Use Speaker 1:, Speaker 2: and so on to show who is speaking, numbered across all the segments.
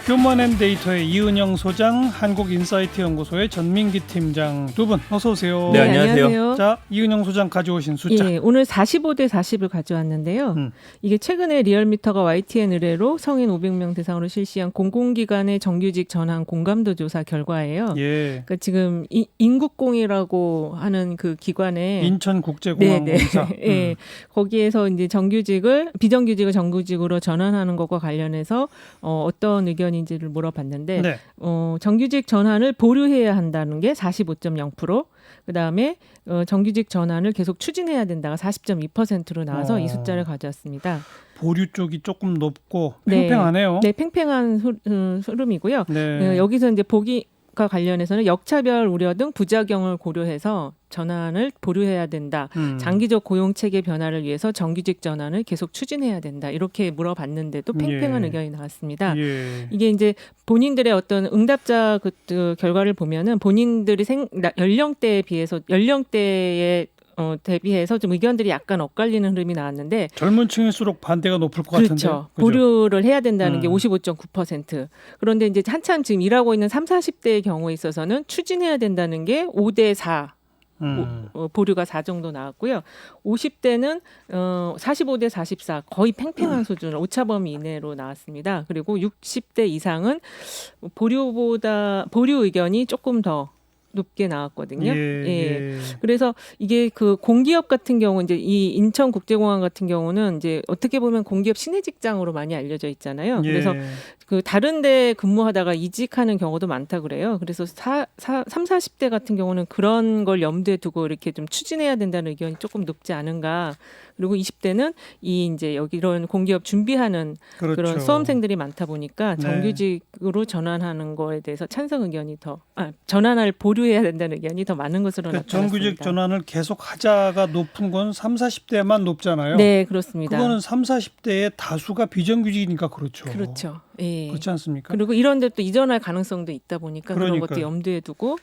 Speaker 1: 휴먼앤데이터의 이은영 소장, 한국인사이트 연구소의 전민기 팀장 두 분 어서 오세요.
Speaker 2: 네, 안녕하세요.
Speaker 1: 자, 이은영 소장 가져오신 숫자.
Speaker 2: 예, 오늘 45대 40을 가져왔는데요. 이게 최근에 리얼미터가 YTN 의뢰로 성인 500명 대상으로 실시한 공공기관의 정규직 전환 공감도 조사 결과예요.
Speaker 1: 예.
Speaker 2: 그러니까 지금 인국공이라고 하는 그 기관에
Speaker 1: 인천국제공항공사.
Speaker 2: 예, 거기에서 이제 정규직을 비정규직을 정규직으로 전환하는 것과 관련해서 어떤 의견인지를 물어봤는데
Speaker 1: 네.
Speaker 2: 정규직 전환을 보류해야 한다는 게 45.0%, 그다음에 정규직 전환을 계속 추진해야 된다가 40.2%로 나와서 이 숫자를 가져왔습니다.
Speaker 1: 보류 쪽이 조금 높고 팽팽하네요.
Speaker 2: 네, 팽팽한 흐름이고요.
Speaker 1: 네.
Speaker 2: 여기서 이제 보기가 관련해서는 역차별 우려 등 부작용을 고려해서 전환을 보류해야 된다. 장기적 고용 체계 변화를 위해서 정규직 전환을 계속 추진해야 된다. 이렇게 물어봤는데도 팽팽한 의견이 나왔습니다.
Speaker 1: 예.
Speaker 2: 이게 이제 본인들의 어떤 응답자 그 결과를 보면은 본인들이 연령대에 대비해서 좀 의견들이 약간 엇갈리는 흐름이 나왔는데
Speaker 1: 젊은 층일수록 반대가 높을 것 같은데.
Speaker 2: 그렇죠. 보류를 해야 된다는 게 55.9%. 그런데 이제 한참 지금 일하고 있는 30, 40대의 경우에 있어서는 추진해야 된다는 게 5대 4. 보류가 4 정도 나왔고요. 50대는 45대 44 거의 팽팽한 수준 오차 범위 이내로 나왔습니다. 그리고 60대 이상은 보류 의견이 조금 더 높게 나왔거든요. 예. 그래서 이게 그 공기업 같은 경우 이제 이 인천국제공항 같은 경우는 이제 어떻게 보면 공기업 시내 직장으로 많이 알려져 있잖아요. 그래서 그 다른데 근무하다가 이직하는 경우도 많다 그래요. 그래서 40대 같은 경우는 그런 걸 염두에 두고 이렇게 좀 추진해야 된다는 의견이 조금 높지 않은가. 그리고 20대는 이제 여기 이런 공기업 준비하는
Speaker 1: 그렇죠.
Speaker 2: 그런 수험생들이 많다 보니까 정규직으로 전환하는 거에 대해서 찬성 의견이 전환을 보류해야 된다는 의견이 더 많은 것으로 나타났습니다.
Speaker 1: 정규직 전환을 계속 하자가 높은 건 30, 40대만 높잖아요.
Speaker 2: 네, 그렇습니다.
Speaker 1: 그거는 30, 40대의 다수가 비정규직이니까 그렇죠.
Speaker 2: 그렇죠. 예.
Speaker 1: 그렇지 않습니까?
Speaker 2: 그리고 이런 데 또 이전할 가능성도 있다 보니까 그런 것도 염두에 두고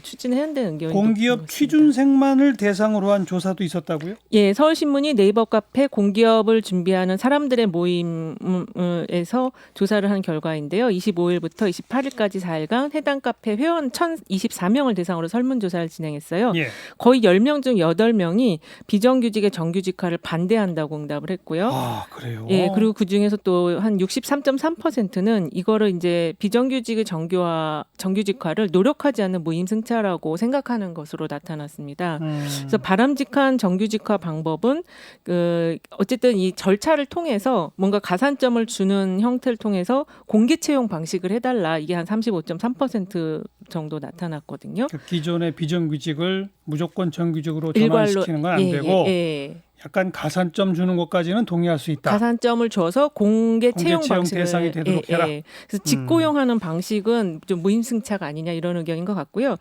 Speaker 2: 추진해야 되는 의견이
Speaker 1: 공기업 취준생만을 대상으로 한 조사도 있었다고요?
Speaker 2: 예, 서울신문이 네이버 카페 공기업을 준비하는 사람들의 모임에서 조사를 한 결과인데요. 25일부터 28일까지 4일간 해당 카페 회원 1,024명을 대상으로 설문조사를 진행했어요.
Speaker 1: 예.
Speaker 2: 거의 10명 중 8명이 비정규직의 정규직화를 반대한다고 응답을 했고요.
Speaker 1: 아, 그래요?
Speaker 2: 예, 그리고 그중에서 또 한 63.3%는 이거를 이제 비정규직의 정규직화를 노력하지 않는 무임승차라고 생각하는 것으로 나타났습니다. 그래서 바람직한 정규직화 방법은 어쨌든 이 절차를 통해서 뭔가 가산점을 주는 형태를 통해서 공개 채용 방식을 해달라. 이게 한 35.3% 정도 나타났거든요.
Speaker 1: 그러니까 기존의 비정규직을 무조건 정규직으로 전환시키는 건 안 되고 약간 가산점 주는 것까지는 동의할 수 있다.
Speaker 2: 가산점을 줘서 공개 채용 방식을
Speaker 1: 대상이 되도록 해라.
Speaker 2: 그래서 직고용하는 방식은 좀 무임승차가 아니냐 이런 의견인 것 같고요.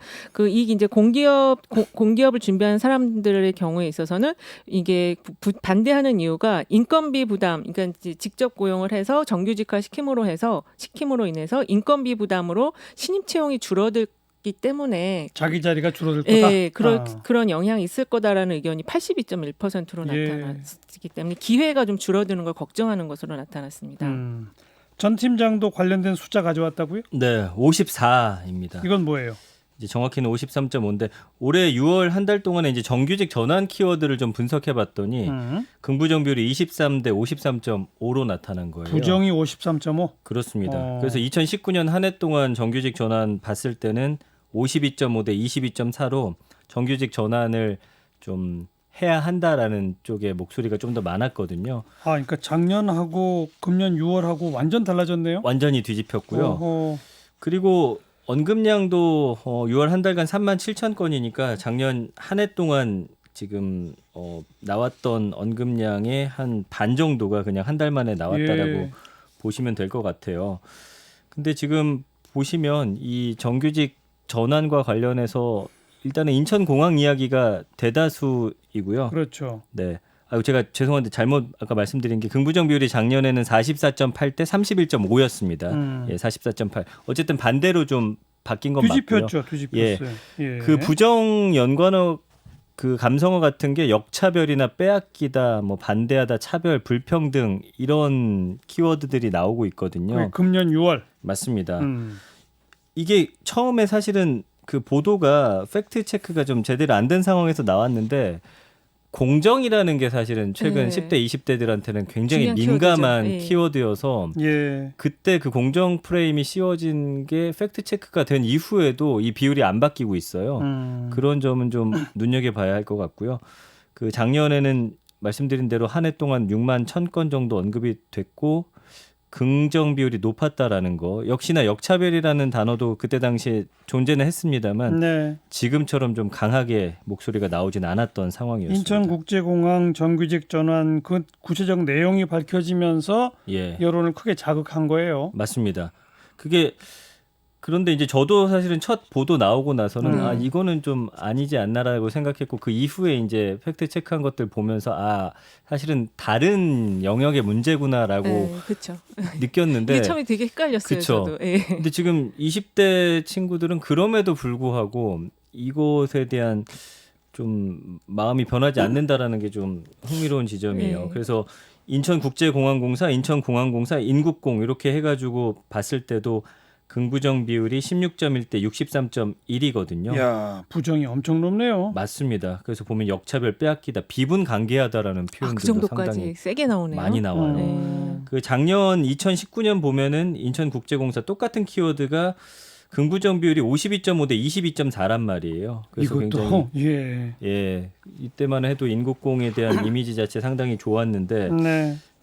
Speaker 2: 이게 이제 공기업을 준비하는 사람들의 경우에 있어서는 이게 반대하는 이유가 인건비 부담, 그러니까 이제 직접 고용을 해서 정규직화 시킴으로 인해서 인건비 부담으로 신입 채용이 줄어들 기 때문에
Speaker 1: 자기 자리가 줄어들 거다.
Speaker 2: 예, 그런 영향이 있을 거다라는 의견이 82.1%로 나타났기 때문에 기회가 좀 줄어드는 걸 걱정하는 것으로 나타났습니다.
Speaker 1: 전 팀장도 관련된 숫자 가져왔다고요?
Speaker 3: 네, 54입니다.
Speaker 1: 이건 뭐예요?
Speaker 3: 이제 정확히는 53.5인데 올해 6월 한 달 동안에 이제 정규직 전환 키워드를 좀 분석해봤더니 긍부정 비율이 23대 53.5로 나타난 거예요.
Speaker 1: 부정이 53.5?
Speaker 3: 그렇습니다. 그래서 2019년 한 해 동안 정규직 전환 봤을 때는 52.5 대 22.4로 정규직 전환을 좀 해야 한다라는 쪽의 목소리가 좀 더 많았거든요.
Speaker 1: 그러니까 작년하고 금년 6월하고 완전 달라졌네요.
Speaker 3: 완전히 뒤집혔고요. 그리고 언급량도 6월 한 달간 3만 7천 건이니까 작년 한 해 동안 지금 나왔던 언급량의 한 반 정도가 그냥 한 달 만에 나왔다라고 보시면 될 것 같아요. 근데 지금 보시면 이 정규직 전환과 관련해서 일단은 인천공항 이야기가 대다수이고요.
Speaker 1: 그렇죠.
Speaker 3: 네. 제가 죄송한데 잘못 아까 말씀드린 게 긍부정 비율이 작년에는 44.8 대 31.5였습니다. 44.8. 어쨌든 반대로 좀 바뀐 건 맞고요.
Speaker 1: 뒤집혔어요.
Speaker 3: 그 부정 연관어 그 감성어 같은 게 역차별이나 빼앗기다, 뭐 반대하다, 차별, 불평등 이런 키워드들이 나오고 있거든요.
Speaker 1: 금년 6월.
Speaker 3: 맞습니다. 이게 처음에 사실은 그 보도가 팩트 체크가 좀 제대로 안 된 상황에서 나왔는데 공정이라는 게 사실은 최근 10대, 20대들한테는 굉장히 민감한 키워드여서 그때 그 공정 프레임이 씌워진 게 팩트 체크가 된 이후에도 이 비율이 안 바뀌고 있어요. 그런 점은 좀 눈여겨봐야 할 것 같고요. 그 작년에는 말씀드린 대로 한 해 동안 6만 1,000건 정도 언급이 됐고 긍정 비율이 높았다라는 거. 역시나 역차별이라는 단어도 그때 당시에 존재는 했습니다만 지금처럼 좀 강하게 목소리가 나오진 않았던 상황이었습니다.
Speaker 1: 인천국제공항 정규직 전환 그 구체적 내용이 밝혀지면서 여론을 크게 자극한 거예요.
Speaker 3: 맞습니다. 그게 그런데 이제 저도 사실은 첫 보도 나오고 나서는 아 이거는 좀 아니지 않나라고 생각했고 그 이후에 이제 팩트 체크한 것들 보면서 아 사실은 다른 영역의 문제구나라고 느꼈는데
Speaker 2: 이게 처음에 되게 헷갈렸어요. 저도.
Speaker 3: 근데 지금 20대 친구들은 그럼에도 불구하고 이것에 대한 좀 마음이 변하지 않는다라는 게 좀 흥미로운 지점이에요. 그래서 인천국제공항공사, 인천공항공사, 인국공 이렇게 해가지고 봤을 때도 긍부정 비율이 16.1대 63.1이거든요.
Speaker 1: 야, 부정이 엄청 높네요.
Speaker 3: 맞습니다. 그래서 보면 역차별, 빼앗기다, 비분관계하다라는 표현들도
Speaker 2: 그 정도까지
Speaker 3: 상당히
Speaker 2: 세게 나오네요.
Speaker 3: 많이 나와요. 그 작년 2019년 보면은 인천국제공사 똑같은 키워드가 긍부정 비율이 52.5대 22.4란 말이에요. 그래서
Speaker 1: 이것도
Speaker 3: 굉장히 이때만 해도 인국공에 대한 이미지 자체 상당히 좋았는데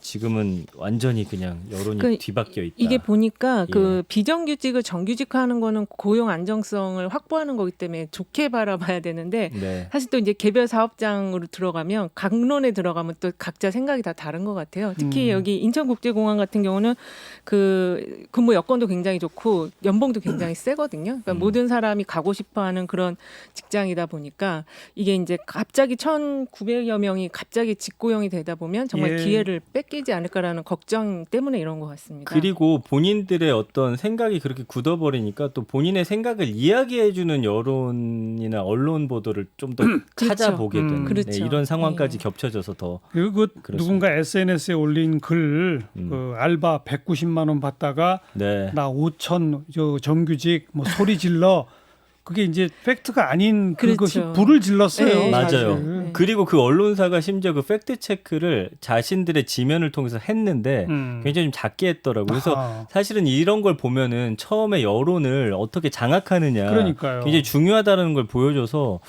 Speaker 3: 지금은 완전히 그냥 여론이 뒤바뀌어 있다.
Speaker 2: 이게 보니까 그 비정규직을 정규직화하는 거는 고용 안정성을 확보하는 거기 때문에 좋게 바라봐야 되는데 사실 또 이제 개별 사업장으로 들어가면 강론에 들어가면 또 각자 생각이 다 다른 것 같아요. 특히 여기 인천국제공항 같은 경우는 그 근무 여건도 굉장히 좋고 연봉도 굉장히 세거든요. 그러니까 모든 사람이 가고 싶어하는 그런 직장이다 보니까 이게 이제 갑자기 1,900여 명이 갑자기 직고용이 되다 보면 정말 기회를 끼지 않을까라는 걱정 때문에 이런 것 같습니다.
Speaker 3: 그리고 본인들의 어떤 생각이 그렇게 굳어버리니까 또 본인의 생각을 이야기해주는 여론이나 언론 보도를 좀 더 찾아보게 되는 이런 상황까지 겹쳐져서 더
Speaker 1: 그리고 누군가 SNS에 올린 글 그 알바 190만 원 받다가 나 5천 저 정규직 뭐 소리 질러 그게 이제 팩트가 아닌 그것이 불을 질렀어요.
Speaker 3: 맞아요. 그리고 그 언론사가 심지어 그 팩트 체크를 자신들의 지면을 통해서 했는데 굉장히 좀 작게 했더라고요. 그래서 사실은 이런 걸 보면은 처음에 여론을 어떻게 장악하느냐 굉장히 중요하다는 걸 보여줘서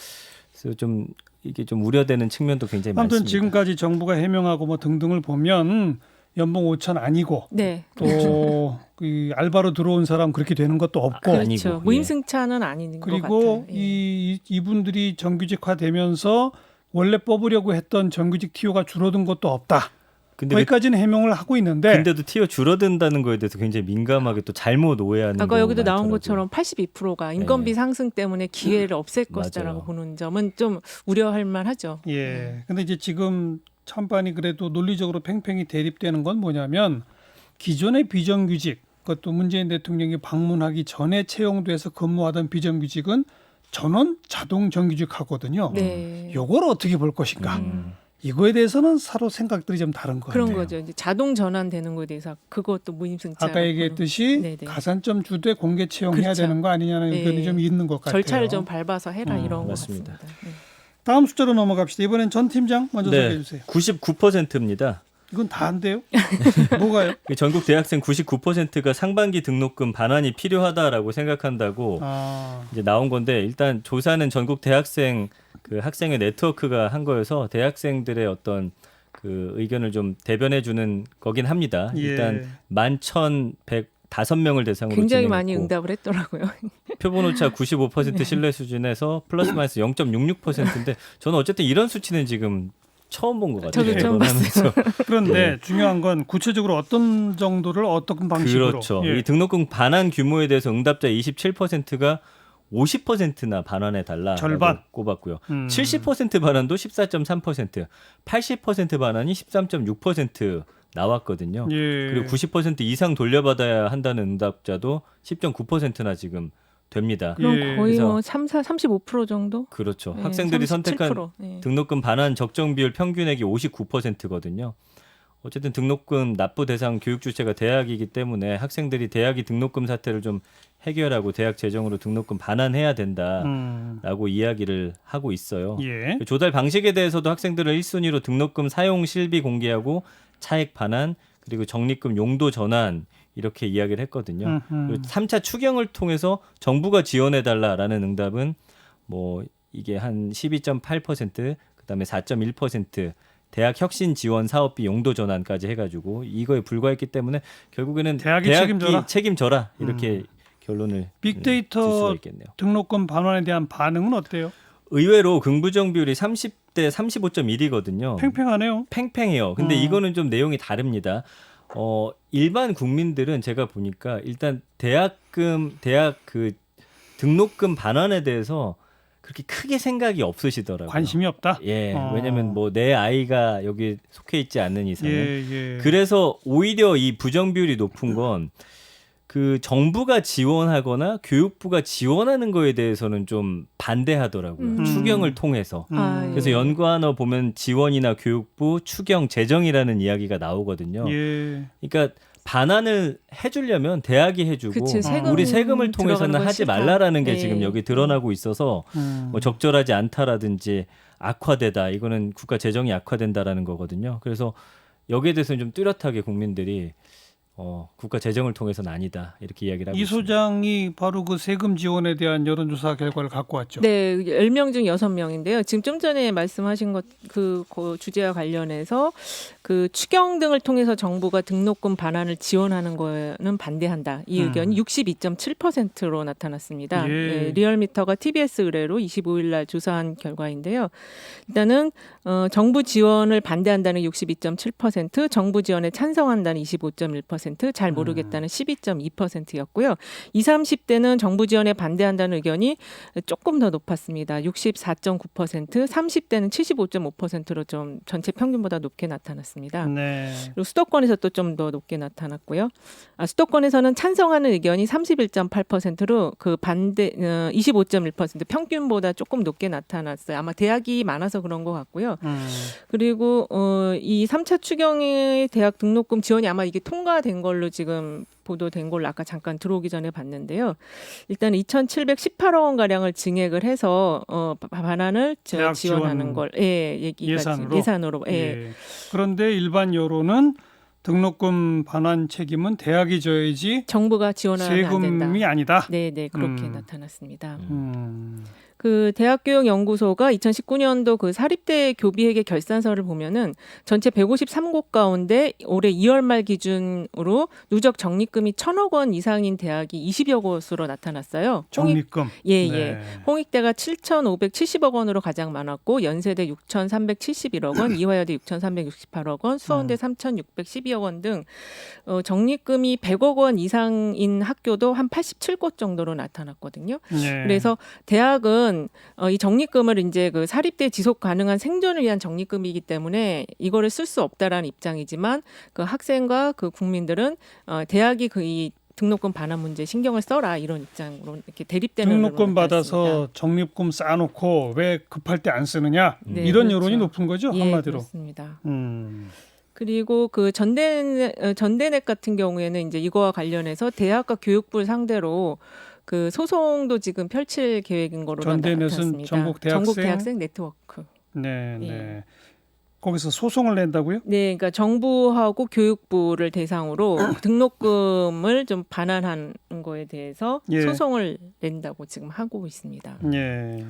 Speaker 3: 그래서 좀 이게 좀 우려되는 측면도 굉장히 많습니다.
Speaker 1: 아무튼 지금까지 정부가 해명하고 뭐 등등을 보면 연봉 5천 아니고 또 그 알바로 들어온 사람 그렇게 되는 것도 없고
Speaker 2: 그렇죠. 무임승차는 아닌 것 같아요.
Speaker 1: 그리고 이분들이 정규직화되면서 원래 뽑으려고 했던 정규직 TO가 줄어든 것도 없다. 근데 거기까지는 해명을 하고 있는데
Speaker 3: 근데도 TO 줄어든다는 거에 대해서 굉장히 민감하게 또 잘못 오해하는
Speaker 2: 아까 여기도 나온 것처럼 82%가 인건비 상승 때문에 기회를 없앨 것이다라고 보는 점은 좀 우려할 만하죠.
Speaker 1: 근데 이제 지금 찬반이 그래도 논리적으로 팽팽히 대립되는 건 뭐냐면 기존의 비정규직 그것도 문재인 대통령이 방문하기 전에 채용돼서 근무하던 비정규직은 전원 자동 정규직 하거든요. 이걸 어떻게 볼 것인가. 이거에 대해서는 서로 생각들이 좀 다른 것 같아요.
Speaker 2: 그런 거죠. 이제 자동 전환되는 거에 대해서 그것도 무임승차.
Speaker 1: 아까 얘기했듯이 가산점 주되 공개 채용해야 되는 거 아니냐는 의견이 좀 있는 것 같아요.
Speaker 2: 절차를 좀 밟아서 해라 이런 것 같습니다.
Speaker 1: 다음 숫자로 넘어갑시다. 이번엔 전 팀장 먼저 소개해 주세요.
Speaker 3: 99%입니다.
Speaker 1: 이건 다 안 돼요? 뭐가요?
Speaker 3: 전국 대학생 99%가 상반기 등록금 반환이 필요하다라고 생각한다고 이제 나온 건데 일단 조사는 전국 대학생 그 학생의 네트워크가 한 거여서 대학생들의 어떤 그 의견을 좀 대변해 주는 거긴 합니다. 일단 11,105명을 대상으로
Speaker 2: 굉장히
Speaker 3: 진행했고
Speaker 2: 많이 응답을 했더라고요.
Speaker 3: 표본오차 95% 신뢰 수준에서 플러스 마이너스 0.66%인데 저는 어쨌든 이런 수치는 지금 처음 본 것 같아요.
Speaker 2: 저도 처음 봤어요.
Speaker 1: 그런데 중요한 건 구체적으로 어떤 정도를 어떤 방식으로.
Speaker 3: 그렇죠. 이 등록금 반환 규모에 대해서 응답자 27%가 50%나 반환해 달라고
Speaker 1: 절반
Speaker 3: 꼽았고요. 70% 반환도 14.3%, 80% 반환이 13.6% 나왔거든요. 그리고 90% 이상 돌려받아야 한다는 응답자도 10.9%나 지금 됩니다.
Speaker 2: 그럼
Speaker 1: 예.
Speaker 2: 거의
Speaker 3: 그래서-
Speaker 2: 뭐 35% 정도?
Speaker 3: 그렇죠.
Speaker 2: 네,
Speaker 3: 학생들이
Speaker 2: 37%.
Speaker 3: 선택한
Speaker 2: 네.
Speaker 3: 등록금 반환 적정 비율 평균액이 59%거든요. 어쨌든 등록금 납부 대상 교육 주체가 대학이기 때문에 학생들이 대학이 등록금 사태를 좀 해결하고 대학 재정으로 등록금 반환해야 된다라고 이야기를 하고 있어요.
Speaker 1: 예.
Speaker 3: 조달 방식에 대해서도 학생들을 1순위로 등록금 사용 실비 공개하고 차액 반환 그리고 적립금 용도 전환 이렇게 이야기를 했거든요. 그리고 3차 추경을 통해서 정부가 지원해달라라는 응답은 뭐 이게 한 12.8% 그다음에 4.1% 대학 혁신 지원 사업비 용도 전환까지 해가지고 이거에 불과했기 때문에 결국에는
Speaker 1: 대학이
Speaker 3: 대학이
Speaker 1: 책임져라?
Speaker 3: 이렇게 결론을
Speaker 1: 빅데이터
Speaker 3: 질 수가 있겠네요.
Speaker 1: 등록금 반환에 대한 반응은 어때요?
Speaker 3: 의외로 긍부정 비율이 30대 35.1이거든요.
Speaker 1: 팽팽하네요.
Speaker 3: 팽팽해요. 근데 이거는 좀 내용이 다릅니다. 일반 국민들은 제가 보니까 일단 대학 그 등록금 반환에 대해서 그렇게 크게 생각이 없으시더라고요.
Speaker 1: 관심이 없다.
Speaker 3: 예, 왜냐면 뭐 내 아이가 여기 속해 있지 않는 이상은.
Speaker 1: 예.
Speaker 3: 그래서 오히려 이 부정 비율이 높은 건 그 정부가 지원하거나 교육부가 지원하는 거에 대해서는 좀 반대하더라고요. 추경을 통해서.
Speaker 2: 아, 예.
Speaker 3: 그래서 연관어 보면 지원이나 교육부, 추경, 재정이라는 이야기가 나오거든요.
Speaker 1: 예.
Speaker 3: 그러니까 반환을 해주려면 대학이 해주고
Speaker 2: 그치, 세금
Speaker 3: 우리 세금을
Speaker 2: 들어가는
Speaker 3: 통해서는
Speaker 2: 건
Speaker 3: 하지
Speaker 2: 싫다.
Speaker 3: 말라라는 게
Speaker 2: 네.
Speaker 3: 지금 여기 드러나고 있어서 뭐 적절하지 않다라든지 악화되다 이거는 국가 재정이 악화된다라는 거거든요. 그래서 여기에 대해서는 좀 뚜렷하게 국민들이 국가 재정을 통해서는 아니다 이렇게 이야기를 하고
Speaker 1: 이
Speaker 3: 있습니다.
Speaker 1: 소장이 바로 그 세금 지원에 대한 여론조사 결과를 갖고 왔죠.
Speaker 2: 네, 10명 중 6명인데요. 지금 좀 전에 말씀하신 것 그 주제와 관련해서 그 추경 등을 통해서 정부가 등록금 반환을 지원하는 거에는 반대한다. 이 의견이 62.7%로 나타났습니다.
Speaker 1: 예.
Speaker 2: 네, 리얼미터가 TBS 의뢰로 25일 날 조사한 결과인데요. 일단은 정부 지원을 반대한다는 62.7%, 정부 지원에 찬성한다는 25.1%, 잘 모르겠다는 12.2%였고요. 20, 30대는 정부 지원에 반대한다는 의견이 조금 더 높았습니다. 64.9%, 30대는 75.5%로 좀 전체 평균보다 높게 나타났습니다.
Speaker 1: 네.
Speaker 2: 그리고 수도권에서 또 좀 더 높게 나타났고요. 수도권에서는 찬성하는 의견이 31.8%로 그 반대 25.1% 평균보다 조금 높게 나타났어요. 아마 대학이 많아서 그런 것 같고요. 그리고 이 3차 추경의 대학 등록금 지원이 아마 이게 통과된 걸로 지금 보도된 걸로 아까 잠깐 들어오기 전에 봤는데요. 일단 2,718억 원 가량을 증액을 해서 반환을
Speaker 1: 대학
Speaker 2: 지원하는
Speaker 1: 지원
Speaker 2: 걸 얘기가 예산으로
Speaker 1: 예. 그런데 일반 여론은 등록금 반환 책임은 대학이 져야지
Speaker 2: 정부가 지원하면 안 된다.
Speaker 1: 세금이 아니다.
Speaker 2: 네, 그렇게 나타났습니다.
Speaker 1: 음.
Speaker 2: 그 대학교육연구소가 2019년도 그 사립대 교비회계 결산서를 보면은 전체 153곳 가운데 올해 2월 말 기준으로 누적 적립금이 1,000억 원 이상인 대학이 20여 곳으로 나타났어요.
Speaker 1: 적립금.
Speaker 2: 예. 홍익대가 7,570억 원으로 가장 많았고 연세대 6,371억 원, 이화여대 6,368억 원, 수원대 3,612억 원 등 적립금이 100억 원 이상인 학교도 한 87곳 정도로 나타났거든요.
Speaker 1: 예.
Speaker 2: 그래서 대학은 이 적립금을 이제 그 사립대 지속 가능한 생존을 위한 적립금이기 때문에 이거를 쓸 수 없다라는 입장이지만 그 학생과 그 국민들은 대학이 그 이 등록금 반환 문제 신경을 써라 이런 입장으로 이렇게 대립되는
Speaker 1: 등록금
Speaker 2: 여론을
Speaker 1: 받아서
Speaker 2: 받았습니다.
Speaker 1: 적립금 쌓아놓고 왜 급할 때 안 쓰느냐
Speaker 2: 네,
Speaker 1: 이런
Speaker 2: 그렇죠.
Speaker 1: 여론이 높은 거죠
Speaker 2: 예,
Speaker 1: 한마디로.
Speaker 2: 그렇습니다.
Speaker 1: 그리고
Speaker 2: 그 전대넷 같은 경우에는 이제 이거와 관련해서 대학과 교육부를 상대로 그 소송도 지금 펼칠 계획인 거로
Speaker 1: 전대넷은
Speaker 2: 나타났습니다.
Speaker 1: 전국 대학생
Speaker 2: 네트워크.
Speaker 1: 네.
Speaker 2: 예.
Speaker 1: 거기서 소송을 낸다고요?
Speaker 2: 네, 그러니까 정부하고 교육부를 대상으로 등록금을 좀 반환하는 거에 대해서
Speaker 1: 예.
Speaker 2: 소송을 낸다고 지금 하고 있습니다.
Speaker 1: 예.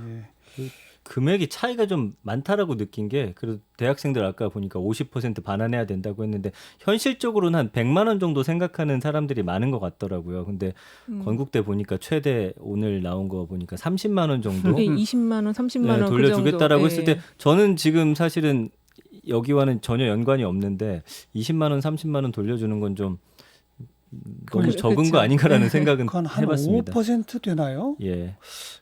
Speaker 3: 금액이 차이가 좀 많다라고 느낀 게 그래도 대학생들 아까 보니까 50% 반환해야 된다고 했는데 현실적으로는 한 100만 원 정도 생각하는 사람들이 많은 것 같더라고요. 근데 건국대 보니까 최대 오늘 나온 거 보니까 30만 원 정도
Speaker 2: 이게 20만 원, 30만 원
Speaker 3: 돌려주겠다라고
Speaker 2: 그 정도.
Speaker 3: 했을 때 저는 지금 사실은 여기와는 전혀 연관이 없는데 20만 원, 30만 원 돌려주는 건 좀 너무
Speaker 2: 그-
Speaker 3: 적은
Speaker 2: 그쵸.
Speaker 3: 거 아닌가라는 생각은
Speaker 1: 그건 한
Speaker 3: 해봤습니다.
Speaker 1: 5% 되나요?
Speaker 3: 예,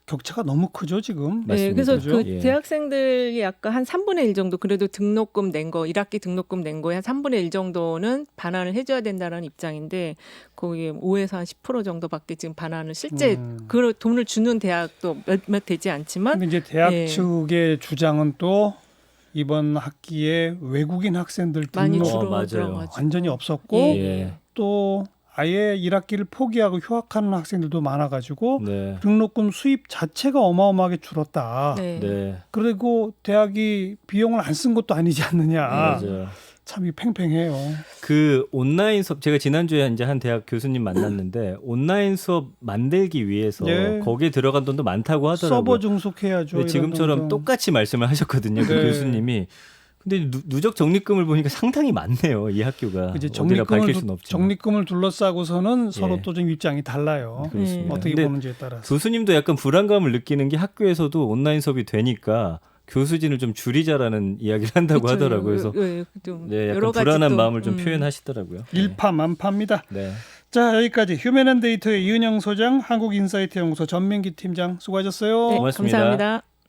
Speaker 1: 격차가 너무 크죠 지금.
Speaker 3: 맞습니다.
Speaker 2: 네, 그래서
Speaker 1: 그죠?
Speaker 2: 그
Speaker 3: 예.
Speaker 2: 대학생들이 약간 한 3분의 1 정도 그래도 등록금 낸 거, 1학기 등록금 낸 거에 한 3분의 1 정도는 반환을 해줘야 된다는 입장인데 거기 5에서 한 10% 정도밖에 지금 반환을 실제 그 돈을 주는 대학도 몇몇 되지 않지만
Speaker 1: 근데 이제 대학
Speaker 2: 예.
Speaker 1: 측의 주장은 또 이번 학기에 외국인 학생들
Speaker 2: 많이
Speaker 1: 등록
Speaker 3: 맞아요.
Speaker 2: 줄어들어가지고
Speaker 1: 완전히 없었고
Speaker 3: 예.
Speaker 1: 또 아예 1학기를 포기하고 휴학하는 학생들도 많아가지고
Speaker 3: 네,
Speaker 1: 등록금 수입 자체가 어마어마하게 줄었다.
Speaker 2: 네.
Speaker 3: 네,
Speaker 1: 그리고 대학이 비용을 안 쓴 것도 아니지 않느냐.
Speaker 3: 맞아요.
Speaker 1: 참 이 팽팽해요.
Speaker 3: 그 온라인 수업 제가 지난주에 이제 한 대학 교수님 만났는데 온라인 수업 만들기 위해서
Speaker 1: 예.
Speaker 3: 거기에 들어간 돈도 많다고 하더라고요.
Speaker 1: 서버 증속해야죠.
Speaker 3: 근데 지금처럼
Speaker 1: 이런 정도.
Speaker 3: 똑같이 말씀을 하셨거든요. 그
Speaker 1: 네.
Speaker 3: 교수님이. 근데 누적 적립금을 보니까 상당히 많네요. 이 학교가.
Speaker 1: 이제
Speaker 3: 어디다 밝힐 수는 없지만.
Speaker 1: 적립금을 둘러싸고서는 서로
Speaker 3: 예.
Speaker 1: 또 좀 입장이 달라요.
Speaker 3: 그렇습니다.
Speaker 1: 어떻게
Speaker 3: 근데
Speaker 1: 보는지에 따라서.
Speaker 3: 교수님도 약간 불안감을 느끼는 게 학교에서도 온라인 수업이 되니까 교수진을 좀 줄이자라는 이야기를 한다고
Speaker 2: 그쵸.
Speaker 3: 하더라고요. 그래서
Speaker 2: 좀
Speaker 3: 네,
Speaker 2: 여러
Speaker 3: 약간
Speaker 2: 가지
Speaker 3: 불안한
Speaker 2: 또,
Speaker 3: 마음을 좀 표현하시더라고요.
Speaker 1: 일파만파입니다.
Speaker 3: 네.
Speaker 1: 자, 여기까지 휴men앤데이터의 이은영 소장, 한국인사이트 연구소 전민기 팀장 수고하셨어요.
Speaker 2: 네,
Speaker 3: 고맙습니다.
Speaker 2: 감사합니다.